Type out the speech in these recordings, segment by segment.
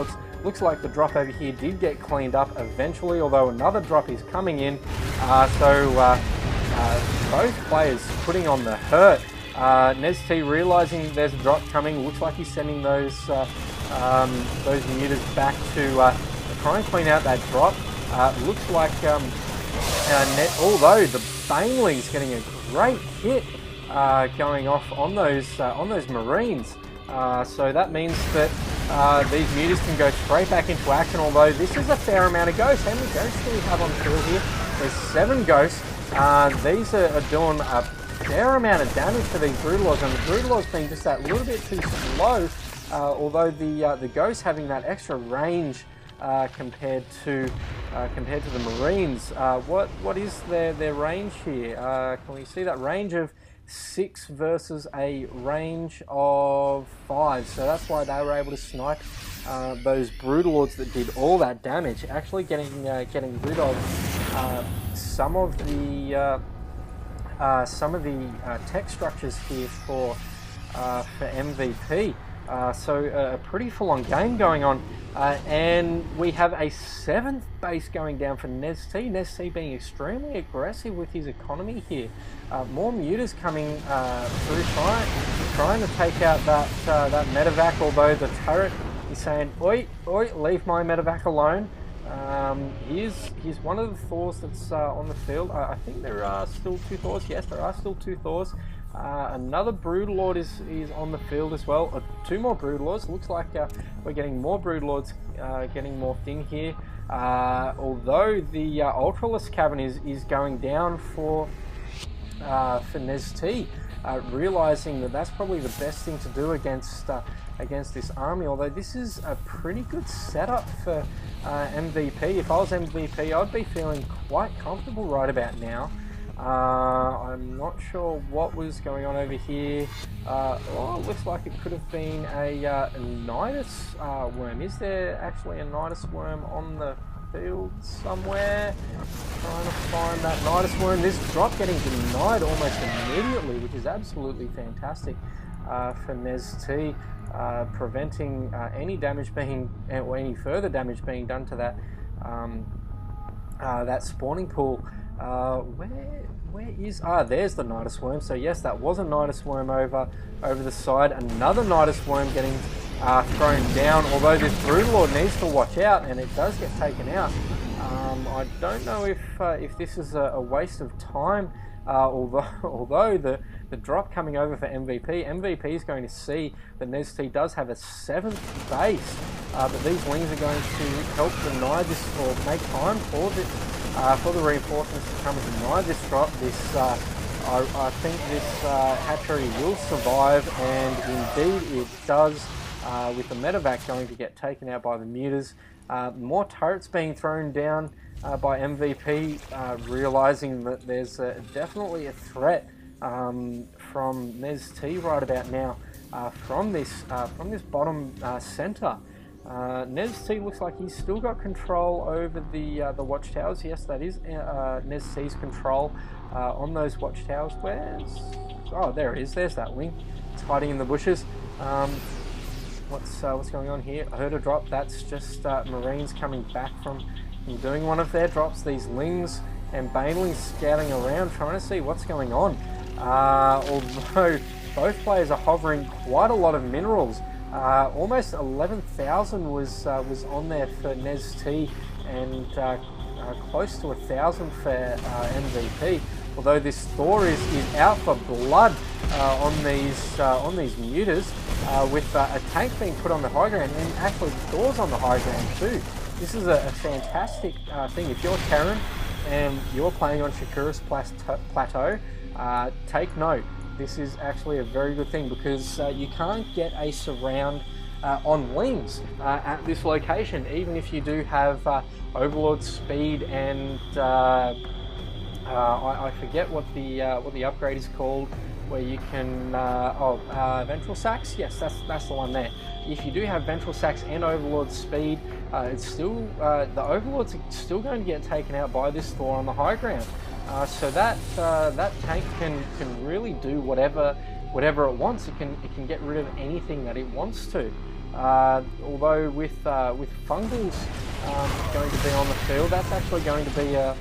Broodlords. Looks like the drop over here did get cleaned up eventually, although another drop is coming in. Both players putting on the hurt. Nestea realizing there's a drop coming. Looks like he's sending those mutas back to try and clean out that drop. Looks like although the Baneling's getting a great hit going off on those Marines. So that means that these mutas can go straight back into action, although this is a fair amount of ghosts. How many ghosts do we have on the field here? There's 7 ghosts. These are doing a fair amount of damage to these Broodlords, and the Broodlords being just that little bit too slow, although the ghosts having that extra range compared to the Marines. What is their range here? Can we see that range of 6 versus a range of 5? So that's why they were able to snipe those Broodlords that did all that damage, actually getting rid of some of the tech structures here for MVP. So a pretty full-on game going on, and we have a 7th base going down for Nestea. Nestea being extremely aggressive with his economy here. More mutas coming through, trying to take out that medevac, although the turret is saying, oi, leave my medevac alone. Here's one of the Thors that's on the field. I think there are still 2 Thors. Yes, there are still 2 Thors. Another Broodlord is on the field as well. 2 more Broodlords. Looks like we're getting more Broodlords getting morphed in here. Although the Ultralisk Cavern is going down for Nestea, realizing that that's probably the best thing to do against this army. Although this is a pretty good setup for MVP. If I was MVP, I'd be feeling quite comfortable right about now. I'm not sure what was going on over here. Oh, it looks like it could have been a Nidus worm. Is there actually a Nidus worm on the field somewhere? Trying to find that Nidus worm. This drop getting denied almost immediately, which is absolutely fantastic for Nestea, preventing any damage being, or any further damage being done to that that spawning pool. Where is... there's the Nidus worm. So yes, that was a Nidus worm over the side. Another Nidus worm getting thrown down, although this Broodlord needs to watch out, and it does get taken out. I don't know if this is a waste of time, although the drop coming over for MVP is going to see that Nestea does have a 7th base, but these wings are going to help deny this, or make time for the reinforcements to come and deny this drop. I think this hatchery will survive, and indeed it does, with the medevac going to get taken out by the mutas. More turrets being thrown down by MVP, realizing that there's definitely a threat from Nestea right about now from this bottom center. Nestea looks like he's still got control over the watchtowers. Yes, that is Nestea's control on those watchtowers. Oh, there it is. There's that wing. It's hiding in the bushes. What's going on here? I heard a drop. That's just Marines coming back from doing one of their drops. These Lings and Banelings scouting around, trying to see what's going on. Although both players are hovering quite a lot of minerals. Almost 11,000 was on there for Nestea, and close to 1,000 for MVP. Although this Thor is out for blood on these mutas, with a tank being put on the high ground, and actually Thor's on the high ground too. This is a fantastic thing. If you're Terran and you're playing on Shakuras Plateau, take note. This is actually a very good thing, because you can't get a surround on Lings at this location, even if you do have Overlord speed and I forget what the upgrade is called, where you can Ventral Sacs. Yes, that's the one there. If you do have Ventral Sacs and Overlord speed, it's still the Overlords are still going to get taken out by this Thor on the high ground. So that tank can really do whatever it wants. It can get rid of anything that it wants to. Although with Fungals going to be on the field, that's actually going to be a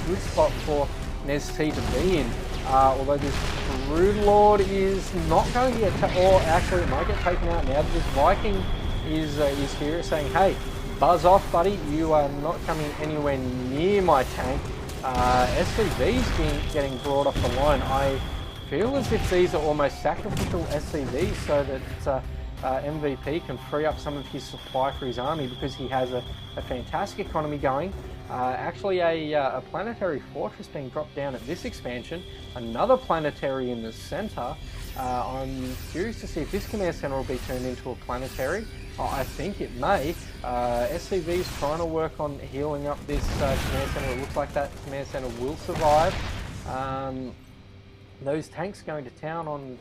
good spot for Nestea to be in. Although this Broodlord is not going to get, or actually it might get taken out now. This Viking is here saying, hey, buzz off, buddy. You are not coming anywhere near my tank. SCVs getting brought off the line. I feel as if these are almost sacrificial SCVs so that MVP can free up some of his supply for his army, because he has a fantastic economy going. Actually a planetary fortress being dropped down at this expansion, another planetary in the center. I'm curious to see if this command center will be turned into a planetary. I think it may. SCV is trying to work on healing up this command center. It looks like that command center will survive. Those tanks going to town on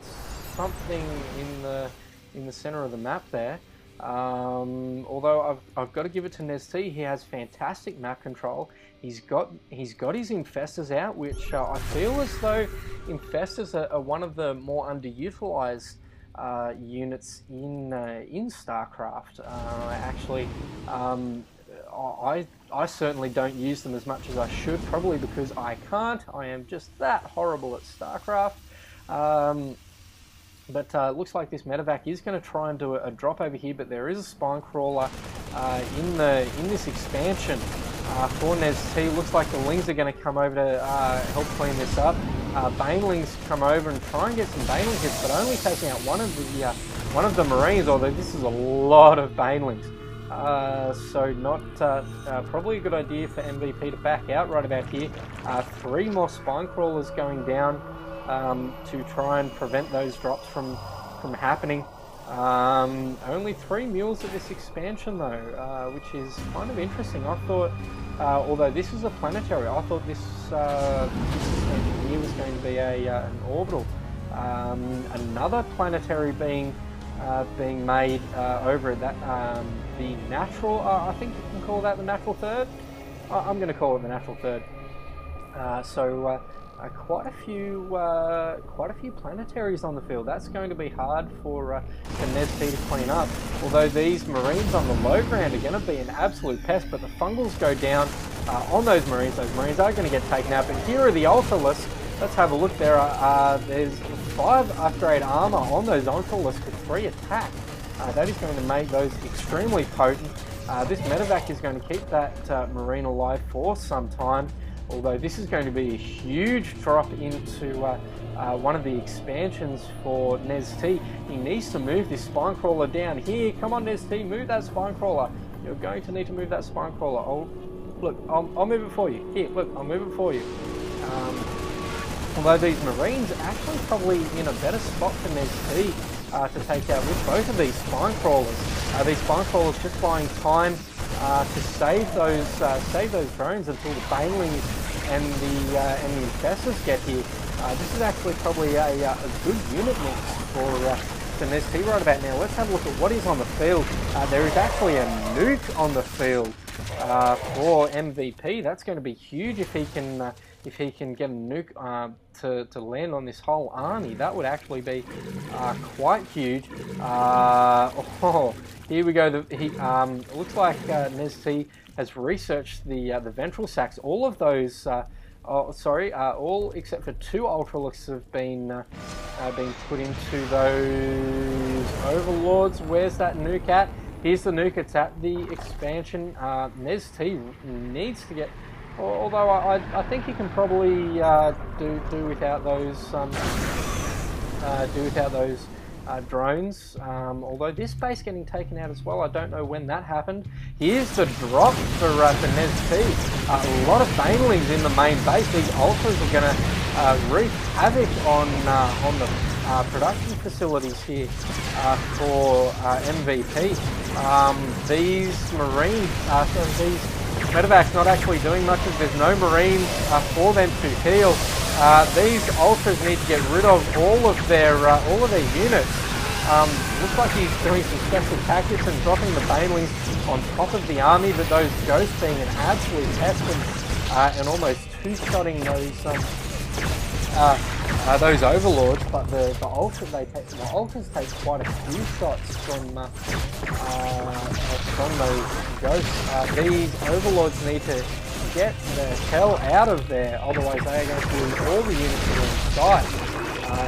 something in the center of the map there. Although I've got to give it to Nestea, he has fantastic map control. He's got his infestors out, which I feel as though infestors are one of the more underutilized units in StarCraft. Actually, I certainly don't use them as much as I should, probably because I can't. I am just that horrible at StarCraft. But it looks like this medevac is going to try and do a drop over here, but there is a spine crawler in this expansion for Nestea. Looks like the Lings are going to come over to help clean this up. Banelings come over and try and get some Baneling hits, but only taking out one of the Marines. Although this is a lot of Banelings, so not probably a good idea for MVP to back out right about here. 3 more spine crawlers going down to try and prevent those drops from happening. Only 3 mules at this expansion though, which is kind of interesting. I thought, although this is a planetary, I thought this expansion here was going to be an orbital. Another planetary being made over at that the natural. I think you can call that the natural third. I'm going to call it the natural third. Quite a few planetaries on the field. That's going to be hard for Nestea to clean up. Although these Marines on the low ground are going to be an absolute pest, but the Fungals go down on those Marines. Those Marines are going to get taken out. But here are the Ultralists. Let's have a look there. There's 5 upgrade armor on those Ultralists with 3 attack. That is going to make those extremely potent. This medevac is going to keep that Marine alive for some time. Although this is going to be a huge drop into one of the expansions for Nestea. He needs to move this spine crawler down here. Come on, Nestea, move that spine crawler. You're going to need to move that spine crawler. Oh, look, I'll move it for you. Here, look, I'll move it for you. Although these Marines are actually probably in a better spot for Nestea to take out with both of these spine crawlers. These spine crawlers just buying time to save those drones until the Banelings and the infestors get here. This is actually probably a good unit mix for Nestea right about now. Let's have a look at what is on the field. There is actually a nuke on the field for MVP. That's going to be huge if he can get a nuke to land on this whole army. That would actually be quite huge. Here we go. It looks like Nestea has researched the ventral sacs. All of those, all except for 2 Ultralists have been put into those Overlords. Where's that nuke at? Here's the nuke. It's at the expansion. Nestea needs to get. Although I think he can probably do without those drones. Although this base getting taken out as well, I don't know when that happened. Here's the drop for Nestea. A lot of Banelings in the main base. These Ultras are going to wreak havoc on the production facilities here for MVP. These Marines, these Medevac's not actually doing much as there's no Marines for them to heal. These Ultras need to get rid of all of their units. Looks like he's doing some special tactics and dropping the Banelings on top of the army, but those Ghosts being an absolute pest and almost two-shotting those overlords, but the ultras take quite a few shots from those ghosts. These overlords need to get the hell out of there, otherwise they are going to lose all the units that are in sight.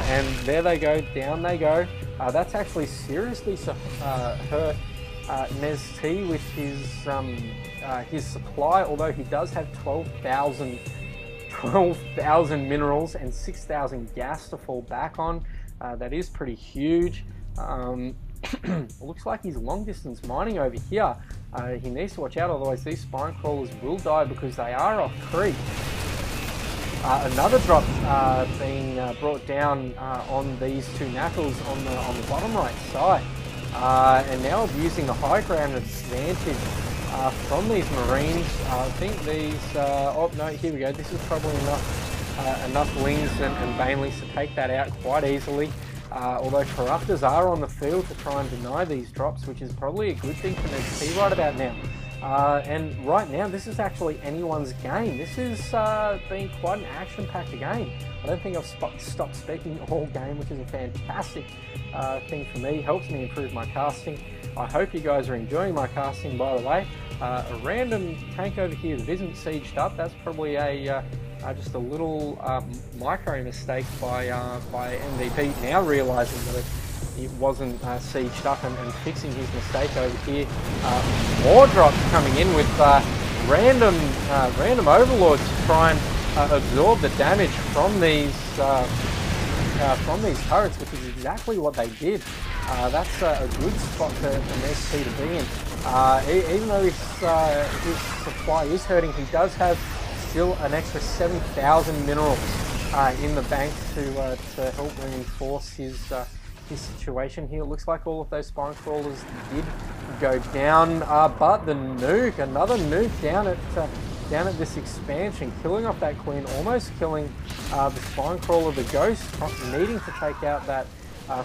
And there they go, down they go. That's actually seriously hurt Nestea with his supply, although he does have 12,000 minerals and 6,000 gas to fall back on. That is pretty huge. Looks like he's long distance mining over here. He needs to watch out, otherwise these spine crawlers will die because they are off creep. Another drop being brought down on these two knuckles on the bottom right side, and now abusing the high ground advantage from these marines. I think these. Oh no, here we go. This is probably enough lings and banelings to take that out quite easily. Although corruptors are on the field to try and deny these drops, which is probably a good thing for Nestea right about now. And right now, this is actually anyone's game. This has been quite an action-packed game. I don't think I've stopped speaking all game, which is a fantastic thing for me. Helps me improve my casting. I hope you guys are enjoying my casting, by the way. A random tank over here that isn't sieged up. That's probably just a little micro mistake by IMMvp. Now realizing that it wasn't sieged up and fixing his mistake over here. More drops coming in with random overlords to try and absorb the damage from these turrets, which is exactly what they did. That's a good spot for Nestea to be in. Even though his supply is hurting, he does have still an extra 7,000 minerals in the bank to help reinforce his situation here. It looks like all of those spine crawlers did go down, but the nuke, another nuke down at this expansion, killing off that queen, almost killing the spine crawler, the ghost needing to take out that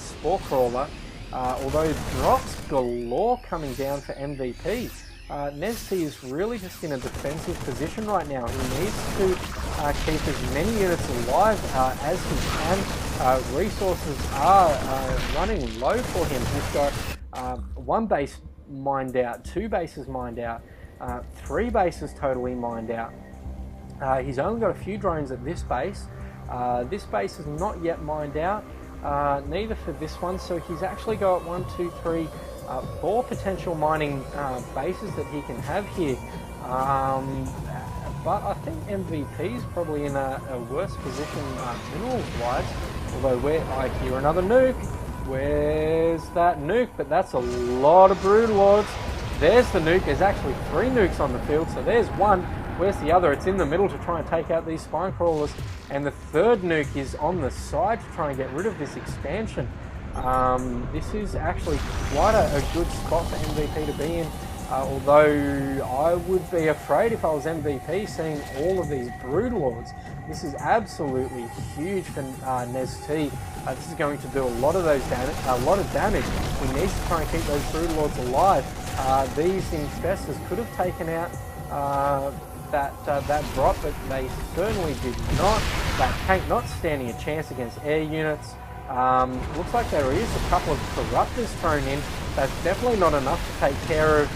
spore crawler. Although drops galore coming down for MVP. Nestea is really just in a defensive position right now. He needs to keep as many units alive as he can. Resources are running low for him. He's got one base mined out, two bases mined out, three bases totally mined out. He's only got a few drones at this base. This base is not yet mined out, neither for this one, so he's actually got 1, 2, 3, 4 potential mining bases that he can have here. But I think MVP is probably in a worse position minerals-wise. Although I hear another nuke. Where's that nuke? But that's a lot of broodlords. There's the nuke. There's actually 3 nukes on the field. So there's one. Where's the other? It's in the middle to try and take out these spine crawlers. And the third nuke is on the side to try and get rid of this expansion. This is actually quite a good spot for MVP to be in. Although I would be afraid if I was MVP seeing all of these broodlords. This is absolutely huge for Nestea. This is going to do a lot of damage. He needs to try and keep those broodlords alive. These infestors could have taken out that drop, but they certainly did not. That tank not standing a chance against air units. Looks like there is a couple of corruptors thrown in. That's definitely not enough to take care of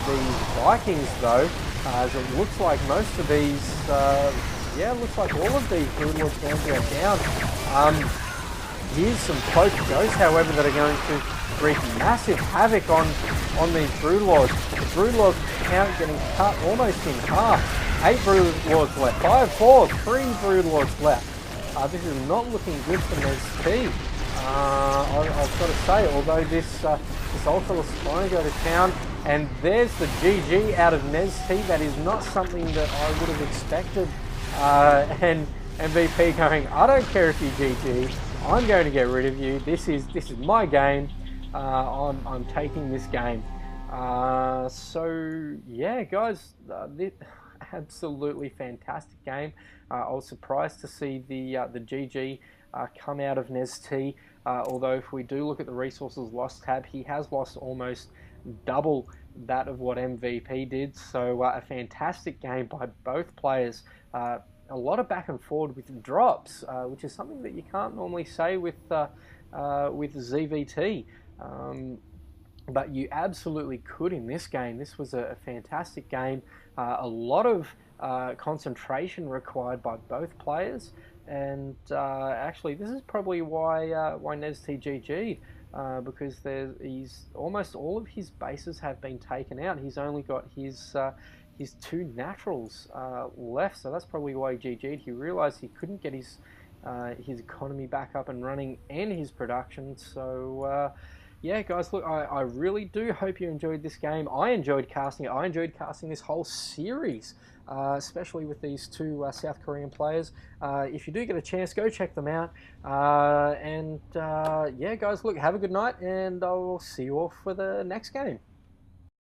these Vikings, though, as it looks like most of these, looks like all of these broodlords going to go down. Here's some close ghosts, however, that are going to wreak massive havoc on these broodlords. The broodlord count getting cut almost in half. 8 broodlords left, 5 4, 3 broodlords left. This is not looking good for Nestea. I've got to say, although this Ultra Spine go to town, and there's the GG out of Nestea. That is not something that I would have expected. And MVP going, I don't care if you GG, I'm going to get rid of you. This is my game. I'm taking this game. So yeah, guys, absolutely fantastic game. I was surprised to see the GG come out of Nestea. Although if we do look at the resources lost tab, he has lost almost double that of what MVP did. So a fantastic game by both players. a lot of back and forward with drops, which is something that you can't normally say with ZVT. But you absolutely could in this game. This was a fantastic game. A lot of concentration required by both players, and actually, this is probably why Nestea GG'd, because he's almost all of his bases have been taken out. He's only got his two naturals left, so that's probably why he GG'd. He realised he couldn't get his economy back up and running and his production, so. Yeah, guys, look, I really do hope you enjoyed this game. I enjoyed casting it. I enjoyed casting this whole series, especially with these two South Korean players. If you do get a chance, go check them out. Yeah, guys, look, have a good night, and I'll see you all for the next game.